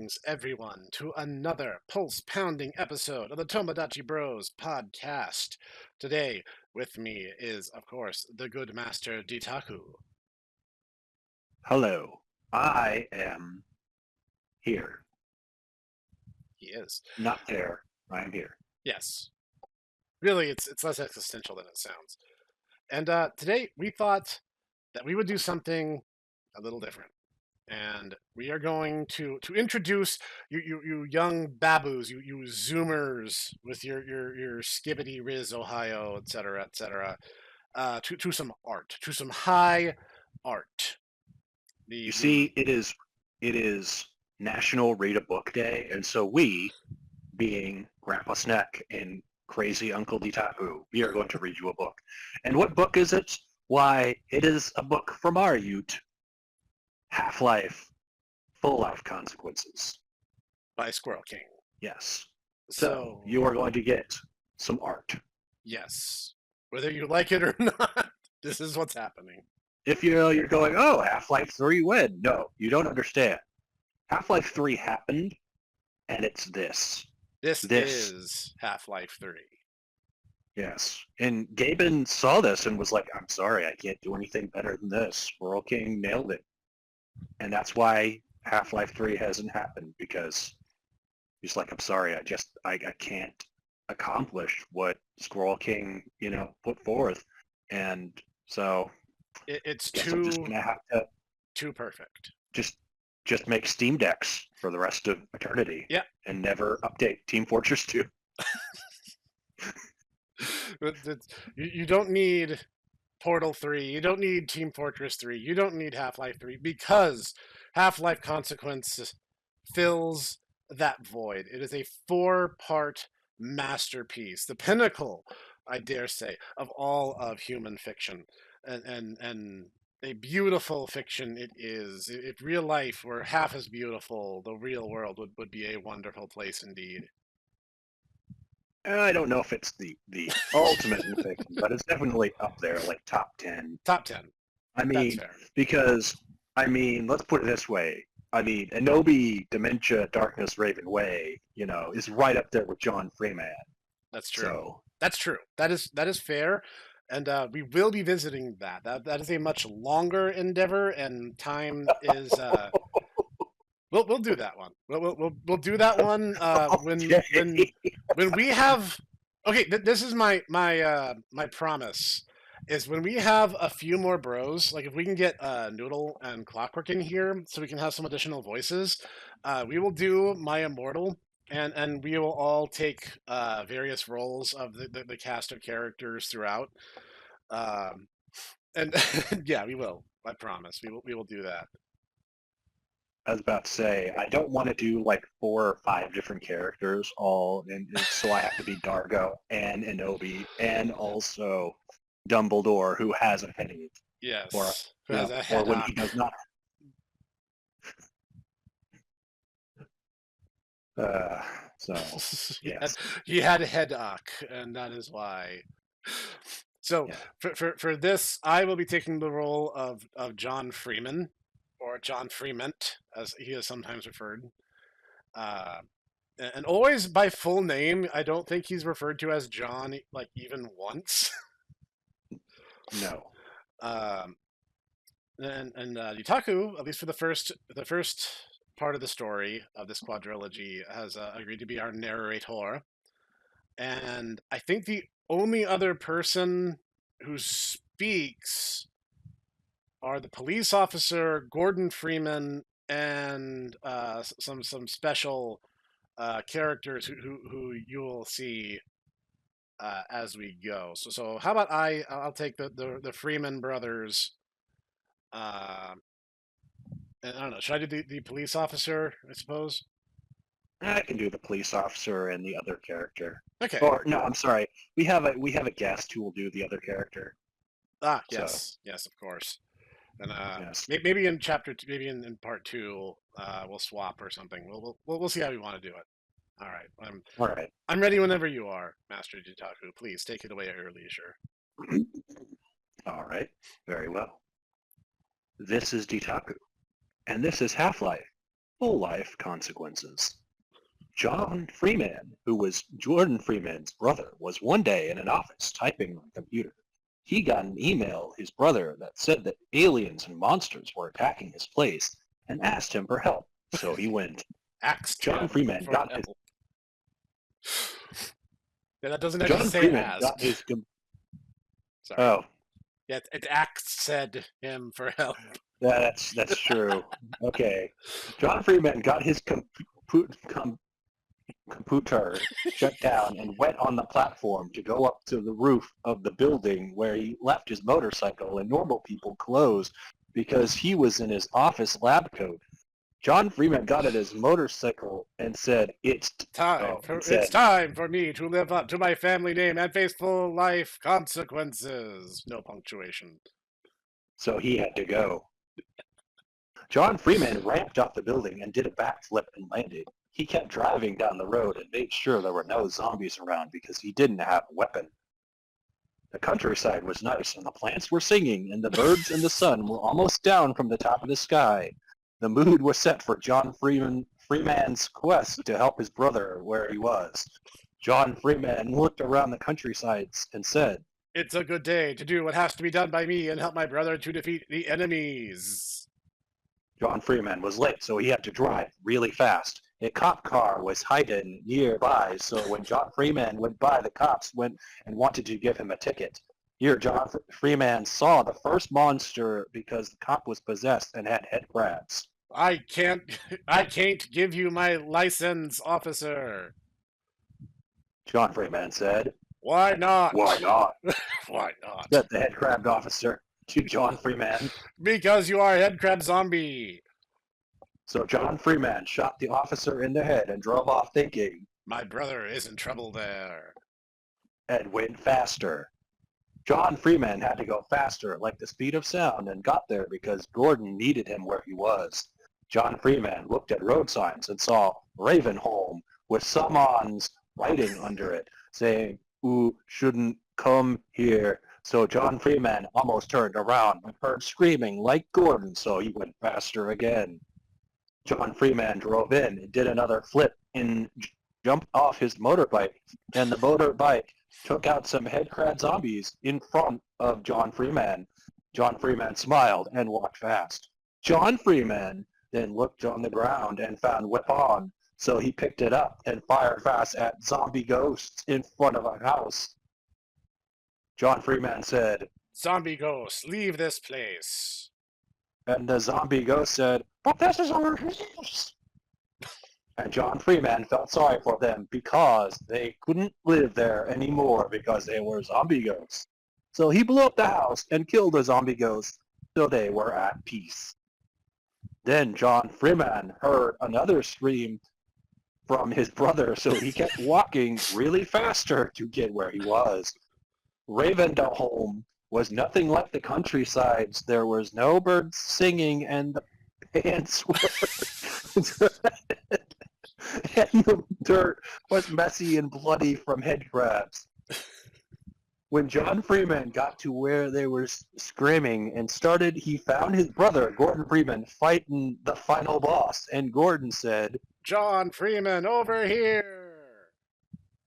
Greetings, everyone, to another pulse-pounding episode of the Tomodachi Bros podcast. Today, with me is, of course, the good master Ditaku. Hello, I am here. He is. Not there. I'm here. Yes. Really, it's less existential than it sounds. And today, we thought that we would do something a little different. And we are going to introduce you young babus, you zoomers with your skibbity riz Ohio, etc., to some art, to some high art. You see, it is National Read a Book Day, and so we, being Grandpa Snek and Crazy Uncle Ditaku, we are going to read you a book. And what book is it? Why, it is a book from our youth, Half-Life, Full Life Consequences. by Squirrel King. Yes. So So you are going to get some art. yes, whether you like it or not, this is what's happening. If you're going, oh, Half-Life 3 when? No, you don't understand. Half-Life 3 happened, and it's this. This This. is Half-Life 3. Yes. And Gaben saw this and was like, I'm sorry, I can't do anything better than this. Squirrel King nailed it. And that's why Half-Life 3 hasn't happened, because he's like, I'm sorry, I can't accomplish what Squirrel King, put forth. And so It's guess I'm just gonna have to too perfect. just make Steam decks for the rest of eternity. Yeah. And never update Team Fortress 2. You don't need Portal 3. You don't need Team Fortress 3. You don't need Half-Life 3 because Half-Life Consequences fills that void. It is a 4-part masterpiece, the pinnacle, I dare say, of all of human fiction. And a beautiful fiction it is. If real life were half as beautiful, the real world would be a wonderful place indeed. I don't know if it's the ultimate in fiction, but it's definitely up there, like top 10. Top 10. I That's mean, fair. because, let's put it this way. Anobi, Dementia, Darkness, Raven Way, is right up there with John Freeman. That's true. So, That's true. That is fair, and we will be visiting that. That is a much longer endeavor, and time is. We'll do that one. We'll do that one when we have. Okay, this is my promise. Is when we have a few more bros, like if we can get Noodle and Clockwork in here, so we can have some additional voices. We will do My Immortal, and we will all take various roles of the cast of characters throughout. And yeah, we will. I promise. We will do that. I was about to say, I don't want to do like 4 or 5 different characters all, and so I have to be Dargo and Anobi and also Dumbledore, who has a headache. Yes. Or, Who has a or head when he does not. So, yes. he had a headache, and that is why. So Yeah. for this, I will be taking the role of John Freeman, or John Fremont, as he is sometimes referred. And always by full name. I don't think he's referred to as John like even once. No. And Yutaku, at least for the first part of the story of this quadrilogy, has agreed to be our narrator. And I think the only other person who speaks are the police officer Gordon Freeman and some special characters who you will see as we go. So how about I'll take the Freeman brothers. And I don't know. Should I do the police officer? I suppose. I can do the police officer and the other character. Okay. Or no, I'm sorry. We have a guest who will do the other character. Yes, yes, of course. And Yes. maybe in chapter 2, maybe in part 2, we'll swap or something. We'll see how we want to do it. All right. All right. I'm ready whenever you are, Master Jitaku. Please take it away at your leisure. All right. Very well. This is Ditaku, and this is Half-Life, full-life consequences. John Freeman, who was Jordan Freeman's brother, was one day in an office typing on a computer. He got an email his brother that said that aliens and monsters were attacking his place and asked him for help. So he went. Axed John him Freeman for got his help. Yeah, that doesn't actually John say Freeman asked. got his Sorry. oh Yeah, it said him for help. that's true. Okay, John Freeman got his computer shut down and went on the platform to go up to the roof of the building where he left his motorcycle and normal people clothes because he was in his office lab coat. John Freeman got at his motorcycle and said, It's time for me to live up to my family name and face full life consequences. No punctuation. So he had to go. John Freeman ramped off the building and did a backflip and landed. He kept driving down the road and made sure there were no zombies around because he didn't have a weapon. The countryside was nice and the plants were singing and the birds and the sun were almost down from the top of the sky. The mood was set for John Freeman's quest to help his brother where he was. John Freeman looked around the countrysides and said, It's a good day to do what has to be done by me and help my brother to defeat the enemies. John Freeman was late, so he had to drive really fast. A cop car was hiding nearby, so when John Freeman went by, the cops went and wanted to give him a ticket. Here, John Freeman saw the first monster because the cop was possessed and had head crabs. I can't give you my license, officer. John Freeman said. Why not? Why not? Why not? Said the head crab officer to John Freeman. Because you are a head crab zombie. So John Freeman shot the officer in the head and drove off thinking, my brother is in trouble there. And went faster. John Freeman had to go faster, like the speed of sound, and got there because Gordon needed him where he was. John Freeman looked at road signs and saw Ravenholm with someone's writing under it, saying, "Ooh, shouldn't come here." So John Freeman almost turned around and heard screaming like Gordon, so he went faster again. John Freeman drove in and did another flip and jumped off his motorbike, and the motorbike took out some head crab zombies in front of John Freeman. John Freeman smiled and walked fast. John Freeman then looked on the ground and found weapon, so he picked it up and fired fast at zombie ghosts in front of a house. John Freeman said, "Zombie ghosts, leave this place." And the zombie ghost said, "But this is our house." And John Freeman felt sorry for them because they couldn't live there anymore because they were zombie ghosts. So he blew up the house and killed the zombie ghosts, so they were at peace. Then John Freeman heard another scream from his brother, so he kept walking really faster to get where he was. Ravenholm was nothing like the countrysides. There was no birds singing, and the pants were and the dirt was messy and bloody from head crabs. When John Freeman got to where they were screaming and started, he found his brother, Gordon Freeman, fighting the final boss, and Gordon said, "John Freeman, over here!"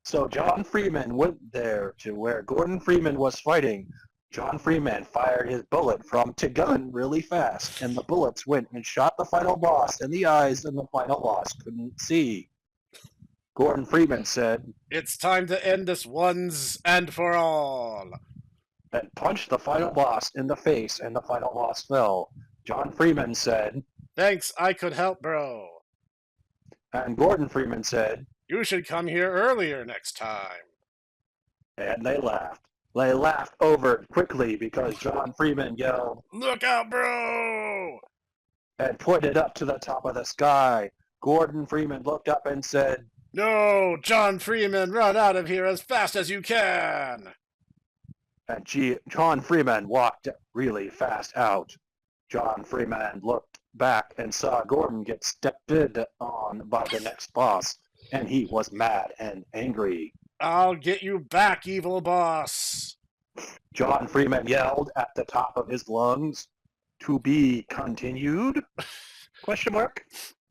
So John Freeman went there to where Gordon Freeman was fighting. John Freeman fired his bullet from the gun really fast, and the bullets went and shot the final boss in the eyes, and the final boss couldn't see. Gordon Freeman said, "It's time to end this once and for all," and punched the final boss in the face, and the final boss fell. John Freeman said, "Thanks, I could help, bro." And Gordon Freeman said, "You should come here earlier next time." And they laughed. They laughed over it quickly because John Freeman yelled, "Look out, bro!" and pointed up to the top of the sky. Gordon Freeman looked up and said, "No, John Freeman, run out of here as fast as you can." And John Freeman walked really fast out. John Freeman looked back and saw Gordon get stepped on by the next boss, and he was mad and angry. "I'll get you back, evil boss." John Freeman yelled at the top of his lungs, "To be continued?" Question mark.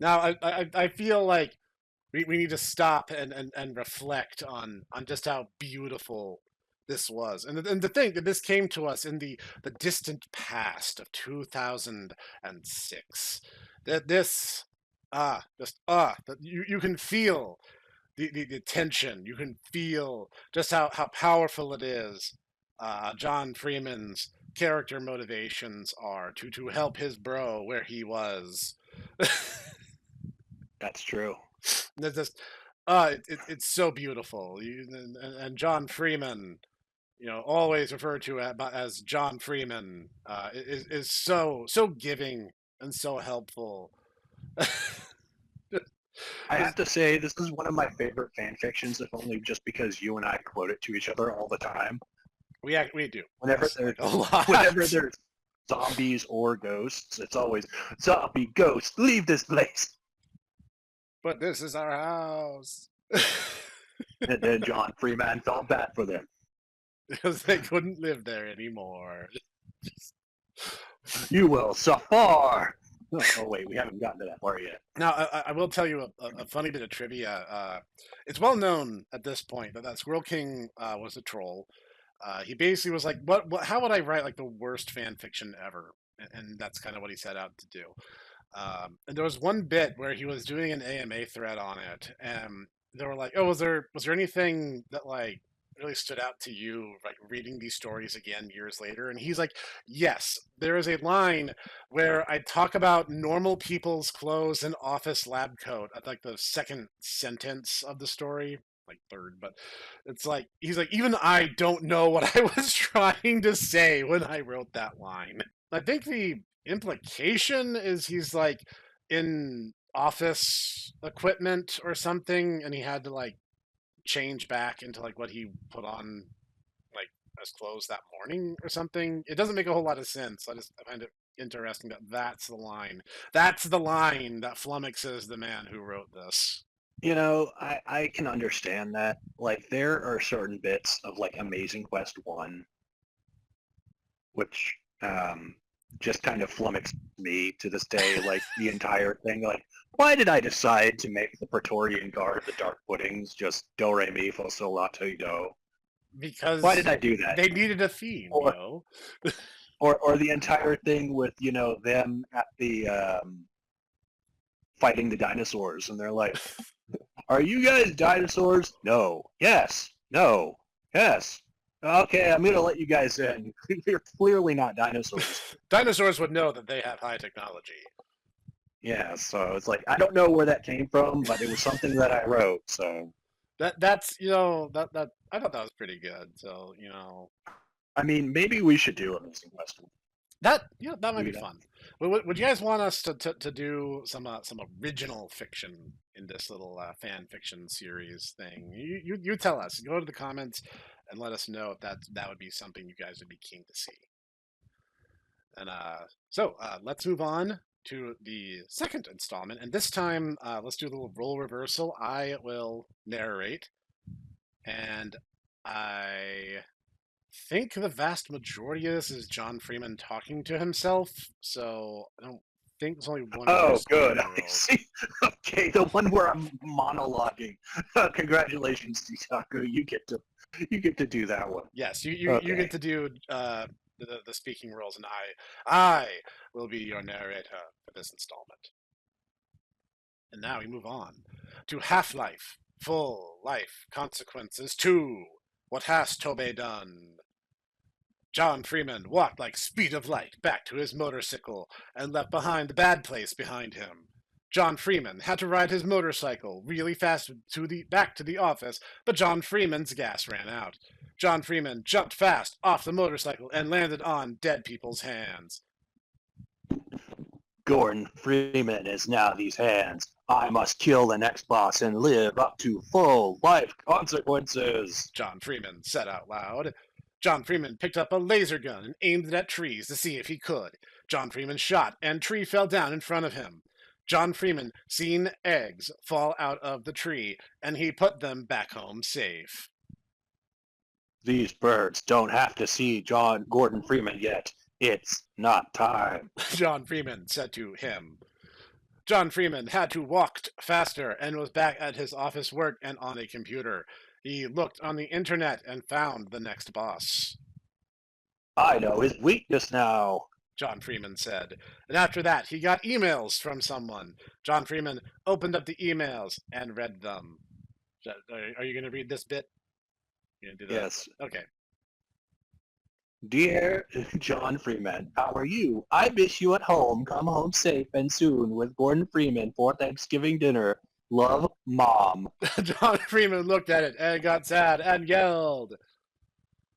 Now, I feel like we need to stop and reflect on just how beautiful this was. And to think that this came to us in the distant past of 2006. That this, that you can feel the tension. You can feel just how powerful it is. John Freeman's character motivations are to help his bro where he was. That's true. There's just it's so beautiful. And John Freeman, always referred to as John Freeman, is so giving and so helpful. I have Just, to say, this is one of my favorite fan fictions, if only just because you and I quote it to each other all the time. we do. Whenever Yes, there's like a lot. whenever there's zombies or ghosts, it's always zombie ghost, leave this place. But this is our house. And then John Freeman felt bad for them. Because they couldn't live there anymore. You will suffer. Oh wait, we haven't gotten to that part yet. Now, I will tell you a funny bit of trivia. It's well known at this point that Squirrel King was a troll. He basically was like, what? How would I write like the worst fan fiction ever? And that's kind of what he set out to do. And there was one bit where he was doing an AMA thread on it, and they were like, "Oh, was there anything that like really stood out to you, like reading these stories again years later?" And he's like, "Yes, there is a line where I talk about normal people's clothes and office lab coat at like the second sentence of the story." Like third, but it's like he's like, even I don't know what I was trying to say when I wrote that line. I think the implication is he's like in office equipment or something, and he had to like change back into like what he put on like as clothes that morning or something. It doesn't make a whole lot of sense. I find it interesting that that's the line. That's the line that flummoxes the man who wrote this. You know, I can understand that. Like, there are certain bits of like Amazing Quest 1, which just kind of flummoxed me to this day. Like, the entire thing. Like, why did I decide to make the Praetorian Guard the Dark Puddings just do re mi fa sol la ti do? Why Because did I do that? they needed a theme, Or or the entire thing with, you know, them at the fighting the dinosaurs, and they're like, "Are you guys dinosaurs? No. Yes. No. Yes. Okay, I'm gonna let you guys in. You're clearly not dinosaurs." Dinosaurs would know that they have high technology. Yeah, so it's like I don't know where that came from, but it was something that I wrote. So That's that I thought that was pretty good. So I mean, maybe we should do Amazing Quest. that might be fun. Would you guys want us to do some original fiction in this little fan fiction series thing? You tell us. Go to the comments and let us know if that would be something you guys would be keen to see. And let's move on to the second installment. And this time, let's do a little role reversal. I will narrate, and I think the vast majority of this is John Freeman talking to himself. So I don't think there's only one other Oh, good. speaking I role. see. Okay, the one where I'm monologuing. Congratulations, Tisaku. You get to do that one. Yes, you Okay. get to do the speaking roles, and I will be your narrator for this installment. And now we move on to Half-Life, Full Life Consequences 2. What has Tobe done? John Freeman walked like speed of light back to his motorcycle and left behind the bad place behind him. John Freeman had to ride his motorcycle really fast back to the office, but John Freeman's gas ran out. John Freeman jumped fast off the motorcycle and landed on dead people's hands. Gordon Freeman is now these hands. I must kill the next boss and live up to full life consequences. John Freeman said out loud. John Freeman picked up a laser gun and aimed it at trees to see if he could. John Freeman shot, and tree fell down in front of him. John Freeman seen eggs fall out of the tree, and he put them back home safe. These birds don't have to see Gordon Freeman yet. It's not time. John Freeman said to him. John Freeman had to walk faster and was back at his office work and on a computer. He looked on the internet and found the next boss. I know his weakness now. John Freeman said. And after that, he got emails from someone. John Freeman opened up the emails and read them. Are you going to read this bit? You gonna do that? Yes. Okay. Dear John Freeman, how are you? I miss you at home. Come home safe and soon with Gordon Freeman for Thanksgiving dinner. Love, Mom. John Freeman looked at it and got sad and yelled.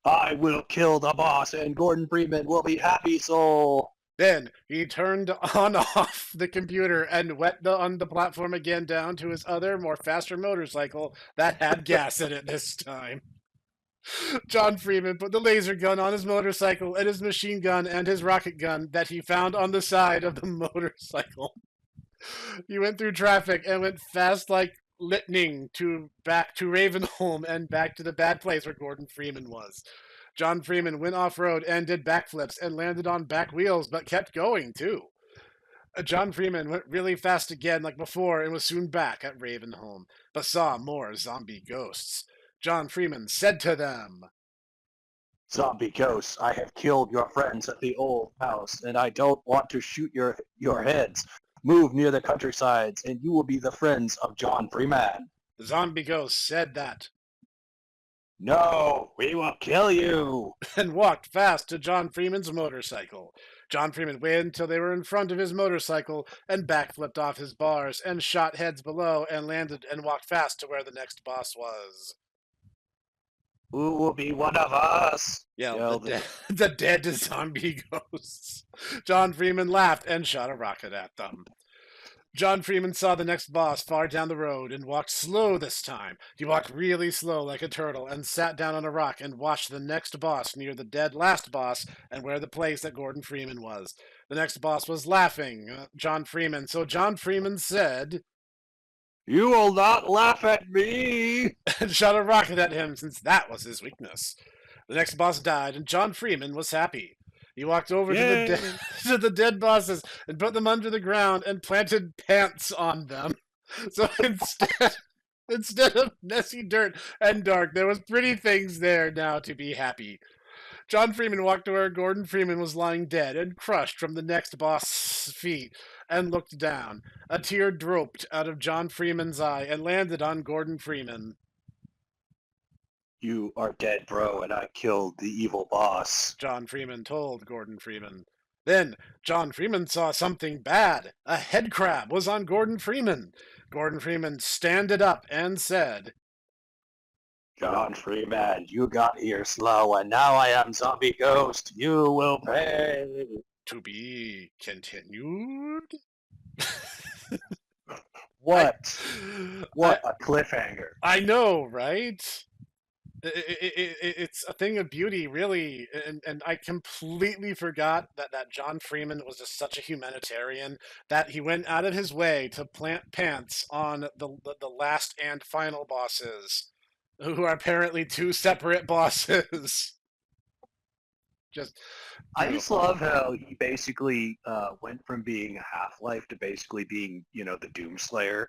I will kill the boss and Gordon Freeman will be happy soul. Then he turned on off the computer and went on the platform again down to his other, more faster motorcycle that had gas in it this time. John Freeman put the laser gun on his motorcycle and his machine gun and his rocket gun that he found on the side of the motorcycle. He went through traffic and went fast like lightning back to Ravenholm and back to the bad place where Gordon Freeman was. John Freeman went off-road and did backflips and landed on back wheels, but kept going, too. John Freeman went really fast again like before and was soon back at Ravenholm, but saw more zombie ghosts. John Freeman said to them, Zombie ghosts, I have killed your friends at the old house, and I don't want to shoot your heads. Move near the countrysides, and you will be the friends of John Freeman. The zombie ghost said that. No, we will kill you. And walked fast to John Freeman's motorcycle. John Freeman waited until they were in front of his motorcycle and backflipped off his bars and shot heads below and landed and walked fast to where the next boss was. Who will be one of us? Yelled the dead zombie ghosts. John Freeman laughed and shot a rocket at them. John Freeman saw the next boss far down the road and walked slow this time. He walked really slow like a turtle and sat down on a rock and watched the next boss near the dead last boss and where the place that Gordon Freeman was. The next boss was laughing at John Freeman, so John Freeman said, You will not laugh at me! and shot a rocket at him since that was his weakness. The next boss died and John Freeman was happy. He walked over to the dead bosses and put them under the ground and planted pants on them. So instead of messy dirt and dark, there was pretty things there now to be happy. John Freeman walked to where Gordon Freeman was lying dead and crushed from the next boss's feet and looked down. A tear dropped out of John Freeman's eye and landed on Gordon Freeman. You are dead, bro, and I killed the evil boss. John Freeman told Gordon Freeman. Then John Freeman saw something bad. A head crab was on Gordon Freeman. Gordon Freeman standed up and said, John Freeman, you got here slow, and now I am zombie ghost. You will pay. To be continued? What? What a cliffhanger. I know, right? It's a thing of beauty, really, and I completely forgot that John Freeman was just such a humanitarian that he went out of his way to plant pants on the last and final bosses, who are apparently two separate bosses. I just love how he basically went from being a Half-Life to basically being, the Doomslayer.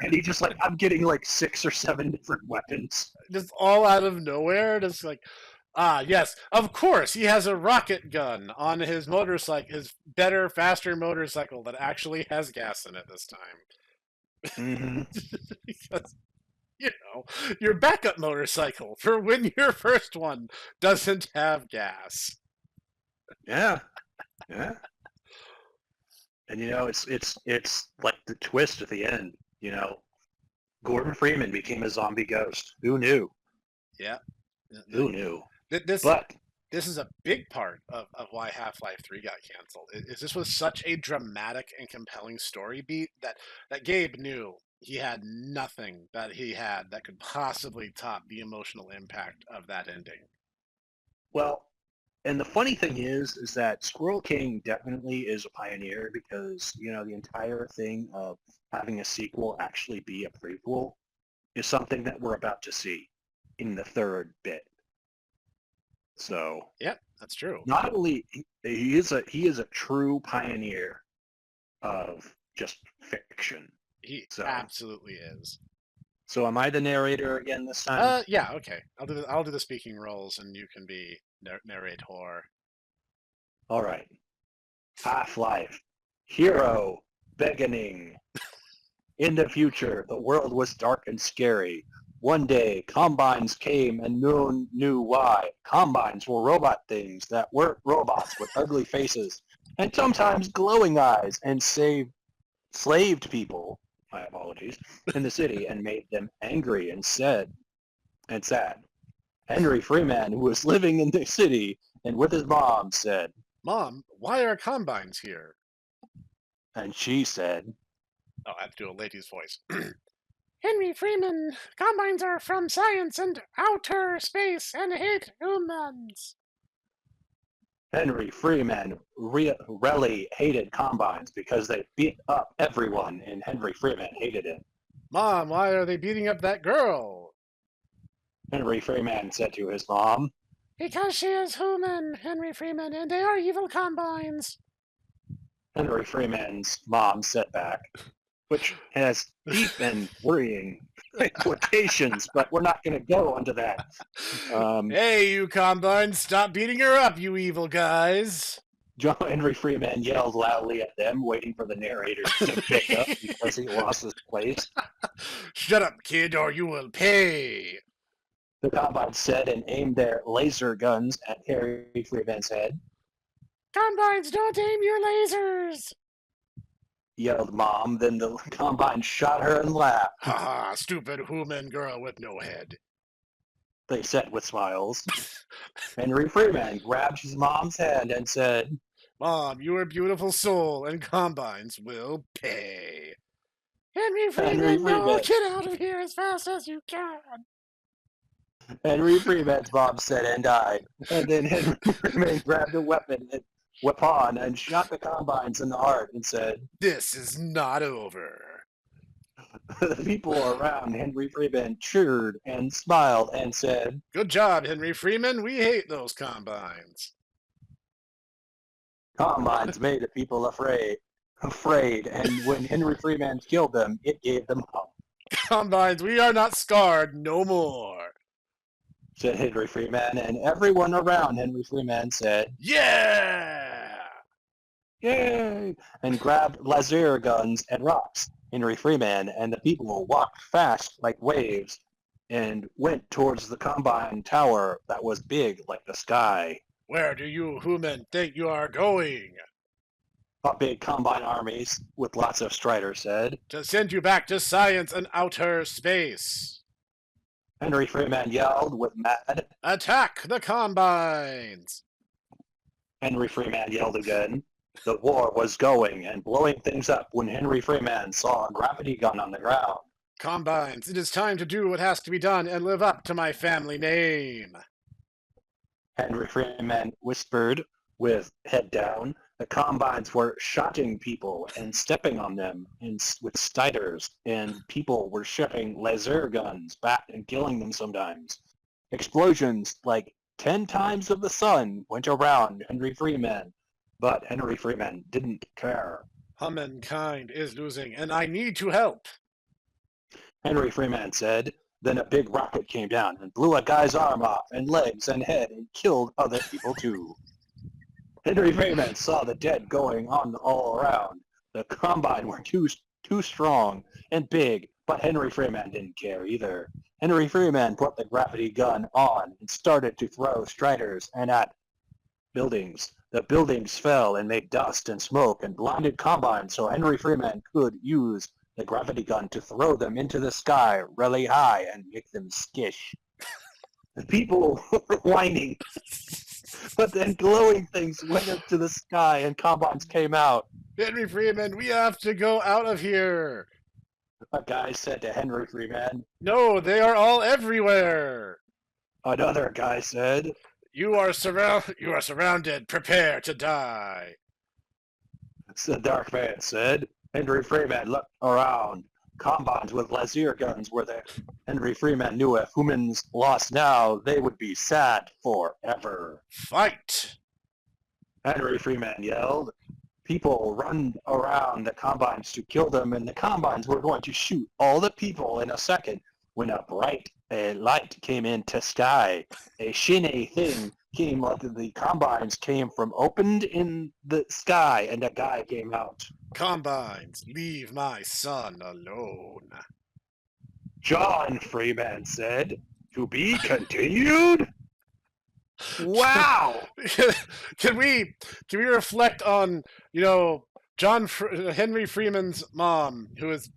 And he just I'm getting 6 or 7 different weapons. Just all out of nowhere, just yes, of course, he has a rocket gun on his motorcycle, his better, faster motorcycle that actually has gas in it this time. Mm-hmm. Because, your backup motorcycle for when your first one doesn't have gas. Yeah. Yeah. And it's like the twist at the end, Gordon Freeman became a zombie ghost. Who knew? Yeah. Who knew? This is a big part of why Half-Life 3 got canceled. This was such a dramatic and compelling story beat that Gabe knew he had nothing that could possibly top the emotional impact of that ending. Well, and the funny thing is that Squirrel King definitely is a pioneer because, the entire thing of having a sequel actually be a prequel is something that we're about to see in the third bit. So, yeah, that's true. Not only he is a true pioneer of just fiction. He So. absolutely is. So am I the narrator again this time? Yeah, okay. I'll do the speaking roles, and you can be narrator. All right. Half-Life. Hero. Beginning. In the future, the world was dark and scary. One day, combines came and no one knew why. Combines were robot things that weren't robots with ugly faces and sometimes glowing eyes and slaved people, my apologies, in the city and made them angry and sad. Henry Freeman, who was living in the city and with his mom, said, Mom, why are combines here? and she said, Oh, I have to do a lady's voice. Henry Freeman, combines are from science and outer space and hate humans. Henry Freeman really hated combines because they beat up everyone, and Henry Freeman hated it. Mom, why are they beating up that girl? Henry Freeman said to his mom, Because she is human, Henry Freeman, and they are evil combines. Henry Freeman's mom said back, which has deep and worrying implications, but we're not going to go into that. Hey, you combines, stop beating her up, you evil guys. John Henry Freeman yelled loudly at them, waiting for the narrator to pick up because he lost his place. Shut up, kid, or you will pay. The combines said and aimed their laser guns at Henry Freeman's head. Combines, don't aim your lasers. Yelled Mom. Then the combine shot her and laughed. Ha ha, stupid human girl with no head. They said with smiles. Henry Freeman grabbed his mom's hand and said, Mom, you are a beautiful soul, and combines will pay. Henry Freeman, no, get out of here as fast as you can. Henry Freeman's mom said and died. And then Henry Freeman grabbed a weapon and shot the combines in the heart and said, This is not over. The people around Henry Freeman cheered and smiled and said, Good job, Henry Freeman. We hate those combines. Combines made the people afraid, and when Henry Freeman killed them, it gave them hope. Combines, we are not scarred no more, said Henry Freeman, and everyone around Henry Freeman said, Yeah! Yay! And grabbed laser guns and rocks. Henry Freeman and the people walked fast like waves and went towards the Combine Tower that was big like the sky. Where do you human think you are going? A big Combine armies with lots of striders said. To send you back to science and outer space. Henry Freeman yelled with mad. Attack the Combines! Henry Freeman yelled again. The war was going and blowing things up when Henry Freeman saw a gravity gun on the ground. Combines, it is time to do what has to be done and live up to my family name. Henry Freeman whispered with head down. The Combines were shotting people and stepping on them with stiders, and people were shooting laser guns back and killing them sometimes. Explosions like 10 times of the sun went around Henry Freeman, but Henry Freeman didn't care. Humankind is losing, and I need to help. Henry Freeman said. Then a big rocket came down and blew a guy's arm off and legs and head and killed other people too. Henry Freeman saw the dead going on all around. The Combine were too strong and big, but Henry Freeman didn't care either. Henry Freeman put the gravity gun on and started to throw striders and at buildings. The buildings fell and made dust and smoke and blinded Combine, so Henry Freeman could use the gravity gun to throw them into the sky really high and make them skish. The people were whining, but then glowing things went up to the sky and Combines came out. Henry Freeman, we have to go out of here. A guy said to Henry Freeman. No, they are all everywhere. Another guy said. You are surrounded. Prepare to die. The dark man said. Henry Freeman looked around. Combines with laser guns were there. Henry Freeman knew if humans lost now, they would be sad forever. Fight! Henry Freeman yelled. people run around the combines to kill them, and the combines were going to shoot all the people in a second when a bright light came into sky. A shiny thing came like the combines came from opened in the sky, and a guy came out. Combines, leave my son alone. John Freeman said, to be continued? Wow! Can we reflect on, Henry Freeman's mom, who is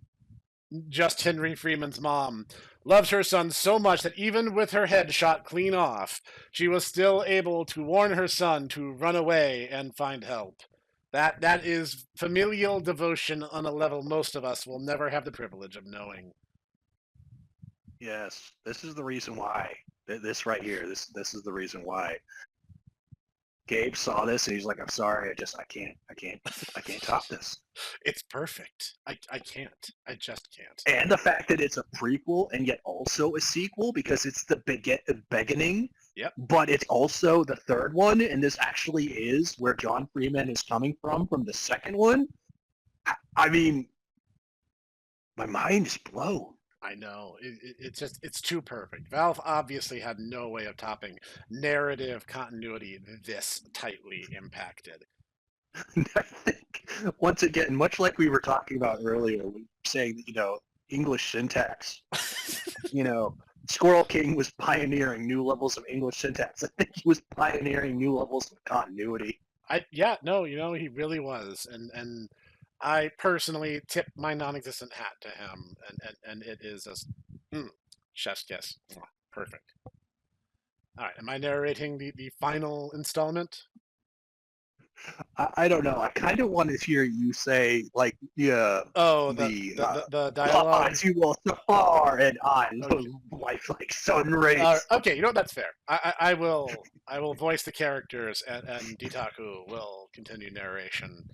just Henry Freeman's mom, loved her son so much that even with her head shot clean off, she was still able to warn her son to run away and find help. That is familial devotion on a level most of us will never have the privilege of knowing. Yes, this is the reason why. This right here, this is the reason why. Gabe saw this and he's like, I'm sorry, I can't top this. It's perfect. I can't. I just can't. And the fact that it's a prequel and yet also a sequel because it's the beginning. Yep. But it's also the third one, and this actually is where John Freeman is coming from the second one. I mean, my mind is blown. I know. It's too perfect. Valve obviously had no way of topping narrative continuity this tightly impacted. I think, once again, much like we were talking about earlier, we were saying that, English syntax, Squirrel King was pioneering new levels of English syntax. I think he was pioneering new levels of continuity. He really was. And I personally tip my non-existent hat to him, and it is a chef's kiss. Perfect. All right, am I narrating the final installment? I don't know. I kind of want to hear you say, like, the dialogue. You will so far, and I life like sun rays. Okay, that's fair. I will voice the characters, and Ditaku will continue narration.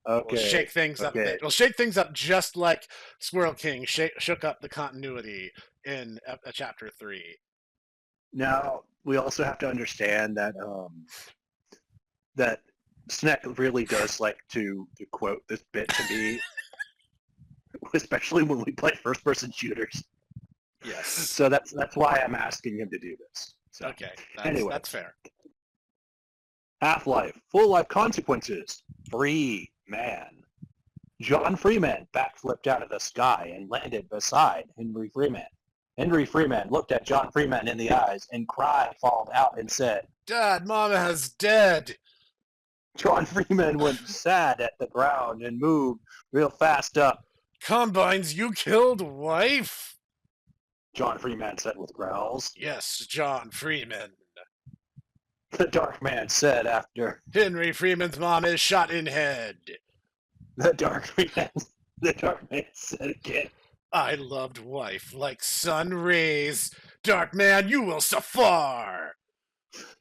Okay. We'll shake things up. We'll shake things up just like Squirrel King shook up the continuity in chapter 3. Now we also have to understand that that Snek really does like to quote this bit to me, especially when we play first-person shooters. Yes. So that's why I'm asking him to do this. So, okay. That's fair. Half-Life, full-life consequences. Free man. John Freeman backflipped out of the sky and landed beside Henry Freeman. Henry Freeman looked at John Freeman in the eyes and cried, called out, and said, Dad, Mama's dead. John Freeman went sad at the ground and moved real fast up. Combines, you killed wife? John Freeman said with growls. Yes, John Freeman. The Dark Man said after. Henry Freeman's mom is shot in head. The Dark Man said again. I loved wife like sun rays. Dark Man, you will suffer.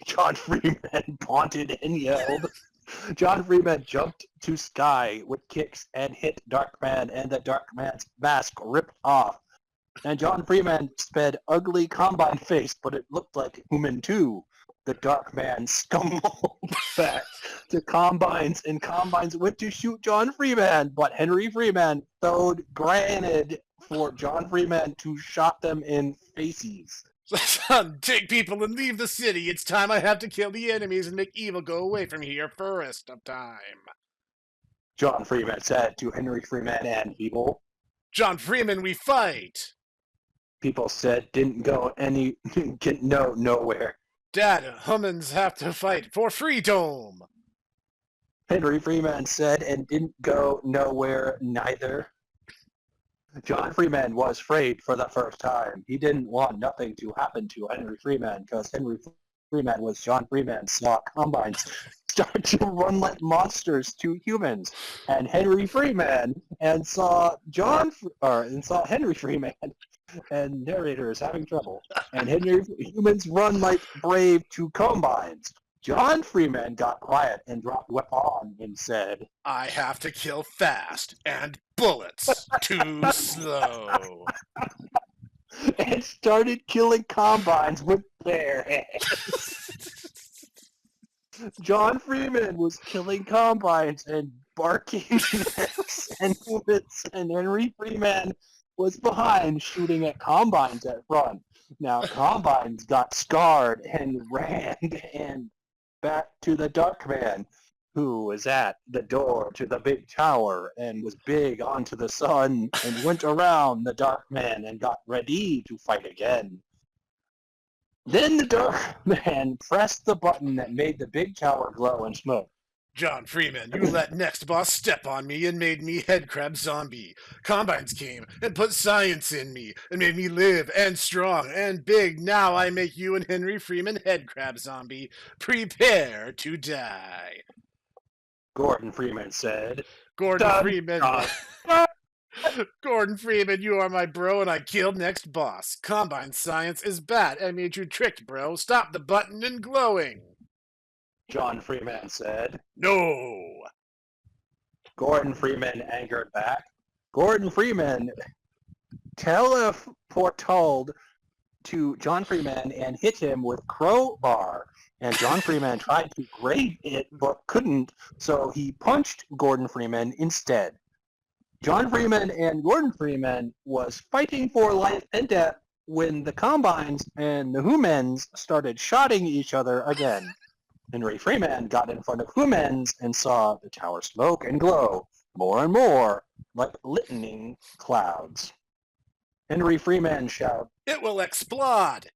John Freeman taunted and yelled. John Freeman jumped to sky with kicks and hit Darkman, and the Darkman's mask ripped off. And John Freeman sped ugly combine face, but it looked like human too. The Darkman stumbled back to Combines, and Combines went to shoot John Freeman, but Henry Freeman throwed granted for John Freeman to shot them in faces. Son, take people and leave the city. It's time I have to kill the enemies and make evil go away from here for the rest of time. John Freeman said to Henry Freeman and people. John Freeman, we fight. People said nowhere. Dad, humans have to fight for freedom. Henry Freeman said and didn't go nowhere neither. John Freeman was afraid for the first time. He didn't want nothing to happen to Henry Freeman because Henry Freeman was John Freeman. Saw combines start to run like monsters to humans, and Henry Freeman saw Henry Freeman. And narrator is having trouble. And humans run like brave to combines. John Freeman got quiet and dropped weapon and said, I have to kill fast, and bullets too slow. And started killing combines with bare hands. John Freeman was killing combines and barking and whoops, and Henry Freeman was behind shooting at Combines at front. Now Combines got scarred and ran and back to the Darkman, who was at the door to the big tower and was big onto the sun and went around the Darkman and got ready to fight again. Then the Darkman pressed the button that made the big tower glow and smoke. John Freeman, you let next boss step on me and made me headcrab zombie. Combines came and put science in me and made me live and strong and big. Now I make you and Henry Freeman headcrab zombie. Prepare to die. Gordon Freeman said. Gordon Dun, Freeman. dun. Gordon Freeman, you are my bro, and I killed next boss. Combine science is bad. I made you tricked, bro. Stop the button and glowing. John Freeman said. No. Gordon Freeman angered back. Gordon Freeman teleported to John Freeman and hit him with crowbar. And John Freeman tried to grab it but couldn't, so he punched Gordon Freeman instead. John Freeman and Gordon Freeman was fighting for life and death when the Combines and the Humans started shotting each other again. Henry Freeman got in front of Humans and saw the tower smoke and glow more and more like lightning clouds. Henry Freeman shouted, "It will explode!"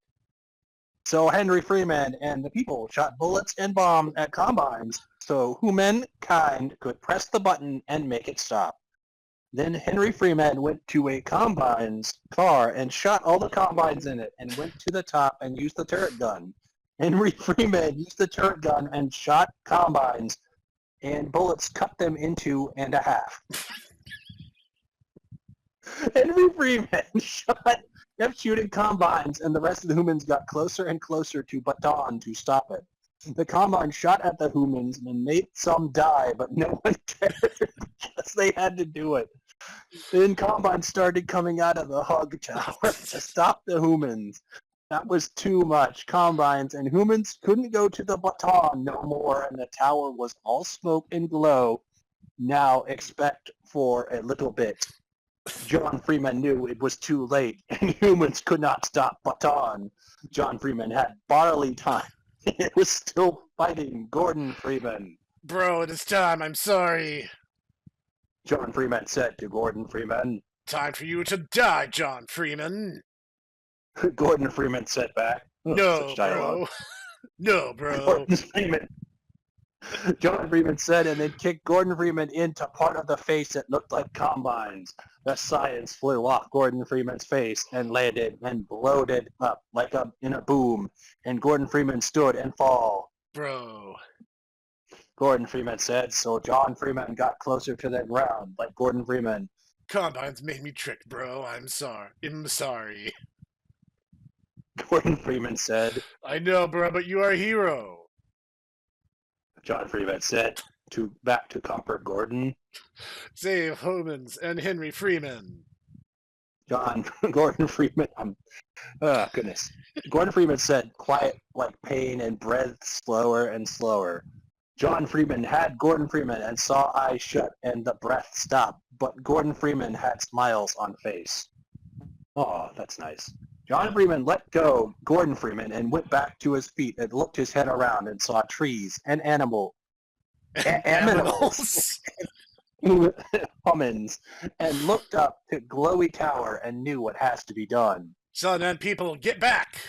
So Henry Freeman and the people shot bullets and bombs at Combines so humankind could press the button and make it stop. Then Henry Freeman went to a Combine's car and shot all the Combines in it and went to the top and used the turret gun. Henry Freeman used the turret gun and shot Combines, and bullets cut them into and a half. Henry Freeman kept shooting Combines, and the rest of the Humans got closer and closer to Baton to stop it. The Combine shot at the Humans and made some die, but no one cared because they had to do it. Then Combine started coming out of the hug tower to stop the Humans. That was too much. Combines and Humans couldn't go to the Baton no more, and the tower was all smoke and glow. Now expect for a little bit. John Freeman knew it was too late, and Humans could not stop Baton. John Freeman had barely time. It was still fighting Gordon Freeman. Bro, it is time. I'm sorry. John Freeman said to Gordon Freeman. Time for you to die, John Freeman. Gordon Freeman said back. No, bro. No, bro. John Freeman said, and then kicked Gordon Freeman into part of the face that looked like Combines. The science flew off Gordon Freeman's face and landed and bloated up like in a boom. And Gordon Freeman stood and fall. Bro. Gordon Freeman said, so John Freeman got closer to the ground like Gordon Freeman. Combines made me tricked, bro. I'm sorry. Gordon Freeman said. I know, bro, but you are a hero. John Freeman said, back to Copper Gordon. Save Humans and Henry Freeman. Gordon Freeman, goodness. Gordon Freeman said, quiet like pain and breathed slower and slower. John Freeman had Gordon Freeman and saw eyes shut and the breath stop, but Gordon Freeman had smiles on face. Oh, that's nice. John Freeman let go Gordon Freeman and went back to his feet and looked his head around and saw trees and animals, humans, and looked up to glowy tower and knew what has to be done. Son and people, get back!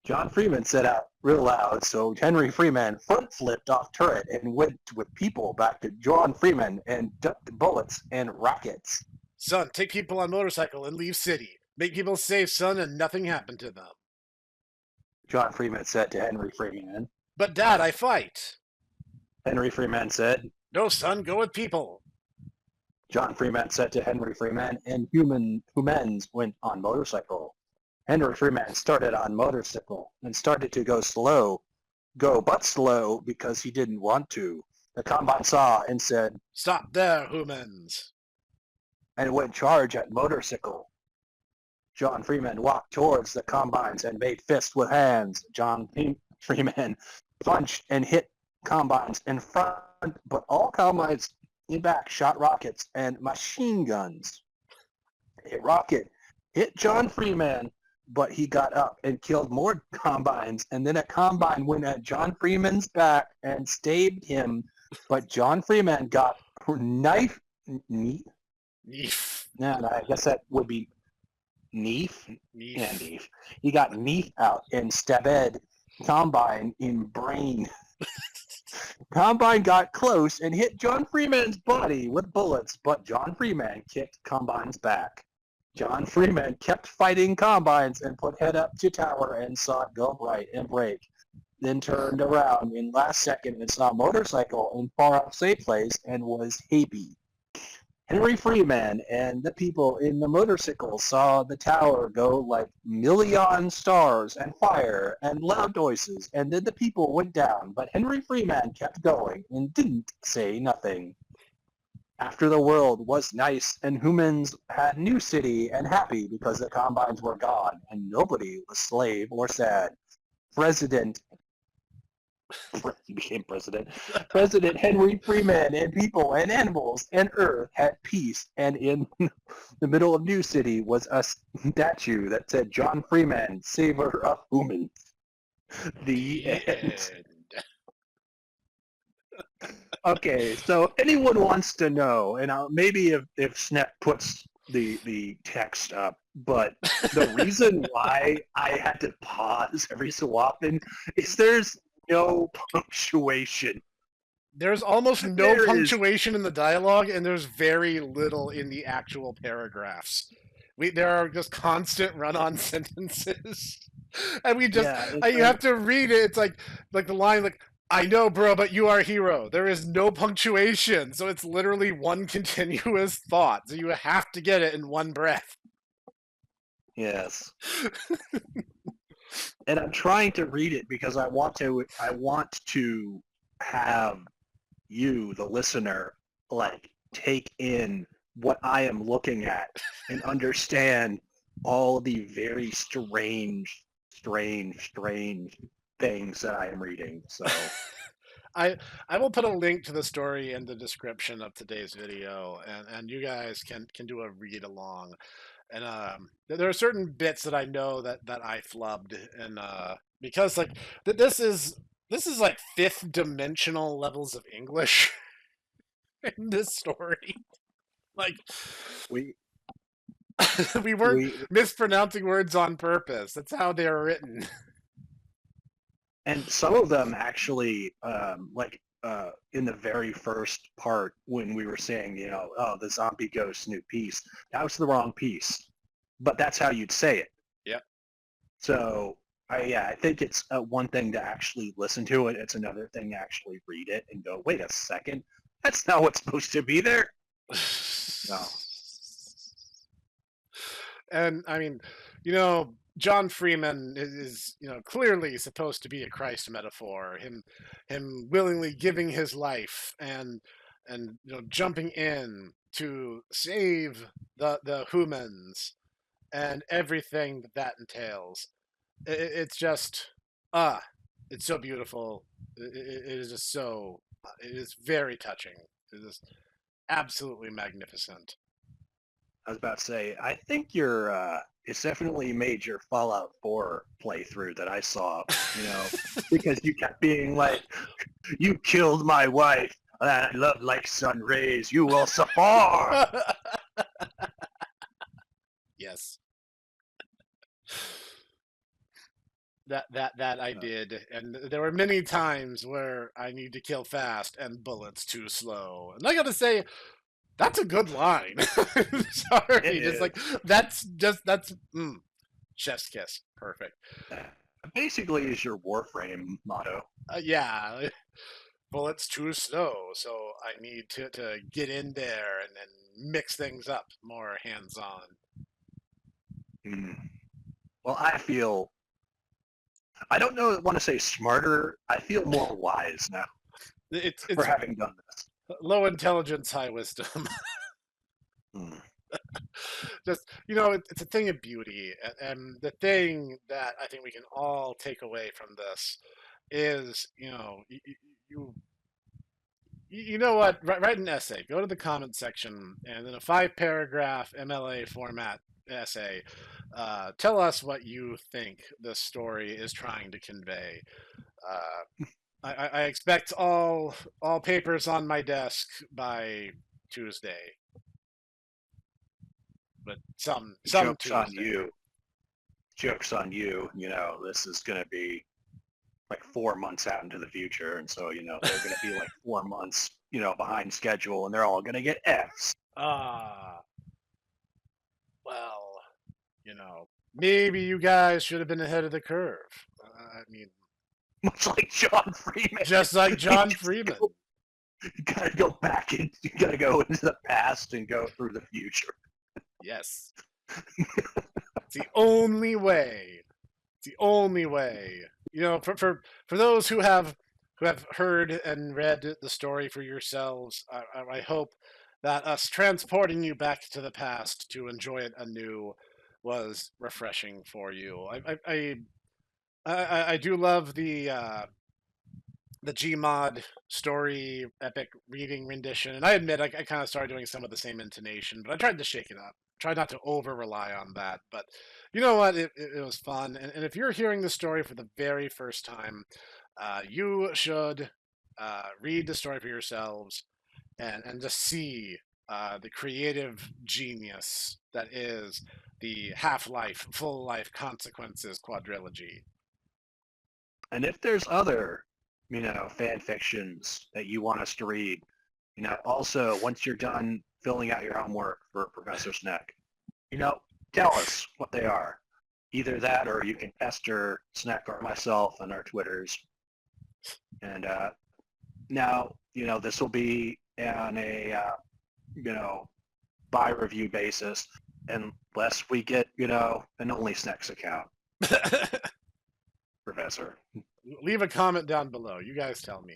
John Freeman said out real loud, so Henry Freeman front flipped off turret and went with people back to John Freeman and ducked bullets and rockets. Son, take people on motorcycle and leave city. Make people safe, son, and nothing happened to them. John Freeman said to Henry Freeman. But Dad, I fight. Henry Freeman said. No, son, go with people. John Freeman said to Henry Freeman, and humans went on motorcycle. Henry Freeman started on motorcycle and started to go but slow because he didn't want to. The Combine saw and said, Stop there, humans. And went charge at motorcycle. John Freeman walked towards the Combines and made fists with hands. John Freeman punched and hit Combines in front but all combines in back shot rockets and machine guns. A rocket hit John Freeman, but he got up and killed more combines. And then a combine went at John Freeman's back and stabbed him, but John Freeman got knife. Neef. No, I guess that would be Neef. Neef. Yeah, Neef. He got Neef out and stabbed Combine in brain. Combine got close and hit John Freeman's body with bullets, but John Freeman kicked Combine's back. John Freeman kept fighting Combines and put head up to tower and saw it go right and break. Then turned around in last second and saw a motorcycle in far off safe place and was happy. Henry Freeman and the people in the motorcycle saw the tower go like million stars and fire and loud noises, and then the people went down, but Henry Freeman kept going and didn't say nothing. After the world was nice and humans had new city and happy because the combines were gone and nobody was slave or sad. He became president. President Henry Freeman and people and animals and earth had peace, and in the middle of New City was a statue that said John Freeman, saver of humans. The end. Okay, so anyone wants to know, and maybe if Snek puts the text up, but the reason why I had to pause every so often is there's no punctuation. There's almost no punctuation in the dialogue, and there's very little in the actual paragraphs. There are just constant run-on sentences, and you have to read it. It's like the line like, "I know, bro, but you are a hero." There is no punctuation, so it's literally one continuous thought. So you have to get it in one breath. Yes. And I'm trying to read it because I want to have you, the listener, like take in what I am looking at and understand all the very strange things that I am reading. So I will put a link to the story in the description of today's video, and you guys can do a read along. And there are certain bits that I know that I flubbed, and because like this is like fifth dimensional levels of English in this story. Like we weren't mispronouncing words on purpose. That's how they are written. And some of them actually, in the very first part when we were saying, the zombie ghost new piece, that was the wrong piece, but that's how you'd say it. Yeah. So I think it's one thing to actually listen to it. It's another thing to actually read it and go, wait a second, that's not what's supposed to be there. No. And I mean, John Freeman is clearly supposed to be a Christ metaphor. Him willingly giving his life and jumping in to save the humans and everything that entails. It's just it's so beautiful. It is just so. It is very touching. It is absolutely magnificent. I was about to say, I think it's definitely made your Fallout 4 playthrough that I saw, because you kept being like, you killed my wife, and I love like sun rays, you will suffer. Yes. That I did, and there were many times where I need to kill fast and bullets too slow. And I gotta say, that's a good line. Sorry, that's chef's kiss. Perfect. Basically, is your Warframe motto. Yeah, bullets too slow, so I need to get in there and then mix things up more hands-on. Well, I don't want to say smarter. I feel more wise now for having done this. Low intelligence, high wisdom. Just it's a thing of beauty, and the thing that I think we can all take away from this is you You know what? Write an essay. Go to the comment section, and in a 5-paragraph MLA format essay, tell us what you think this story is trying to convey. I expect all papers on my desk by Tuesday, but some Joke's Tuesday. on you. Joke's on you. You know, this is going to be like 4 months out into the future. And so, you know, they're going to be like 4 months, you know, behind schedule, and they're all going to get Fs. Well, you know, maybe you guys should have been ahead of the curve. I mean, Much like John Freeman. just like John Freeman. You got to go back and you got to go into the past and go through the future. Yes. It's the only way. It's the only way. You know, for those who have heard and read the story for yourselves, I hope that us transporting you back to the past to enjoy it anew was refreshing for you. I do love the Gmod story epic reading rendition, and I admit I kind of started doing some of the same intonation, but I tried to shake it up. Tried not to over rely on that, but you know what? It was fun, and if you're hearing the story for the very first time, you should read the story for yourselves and just see the creative genius that is the Half-Life Full Life Consequences quadrilogy. And if there's other, you know, fan fictions that you want us to read, you know, also once you're done filling out your homework for Professor Snek, you know, tell us what they are. Either that, or you can pester Snek or myself on our Twitters. And now, you know, this will be on a, you know, by review basis, unless we get, you know, an only Snek's account. Professor. Leave a comment down below. You guys tell me.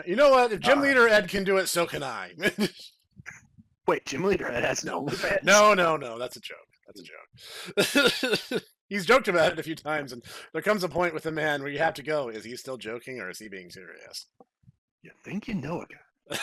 You know what? If Gym Leader Ed can do it, so can I. Wait, Gym Leader Ed has no fans? No. That's a joke. That's a joke. He's joked about it a few times, and there comes a point with the man where you have to go, is he still joking or is he being serious? You think you know a guy.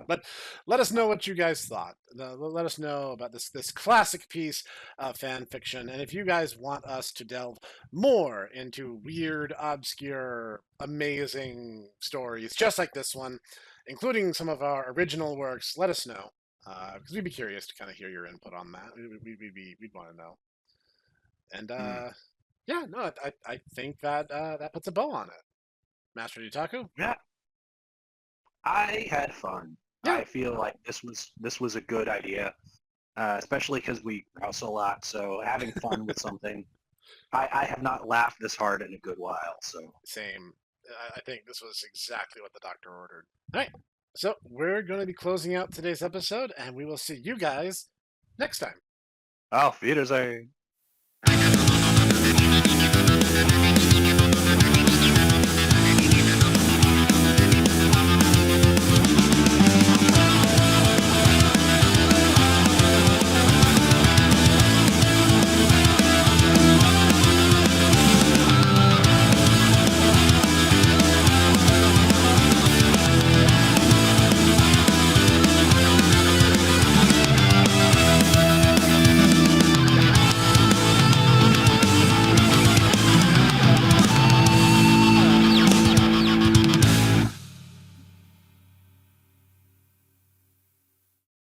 But let us know what you guys thought. Let us know about this classic piece of fan fiction. And if you guys want us to delve more into weird, obscure, amazing stories, just like this one, including some of our original works, let us know. Because we'd be curious to kind of hear your input on that. We'd want to know. And yeah, no, I think that that puts a bow on it. Master Utaku? Yeah. I had fun. Yeah. I feel like this was a good idea, especially because we grouse a lot. So having fun with something, I have not laughed this hard in a good while. So same. I think this was exactly what the doctor ordered. All right. So we're going to be closing out today's episode, and we will see you guys next time. Auf Wiedersehen.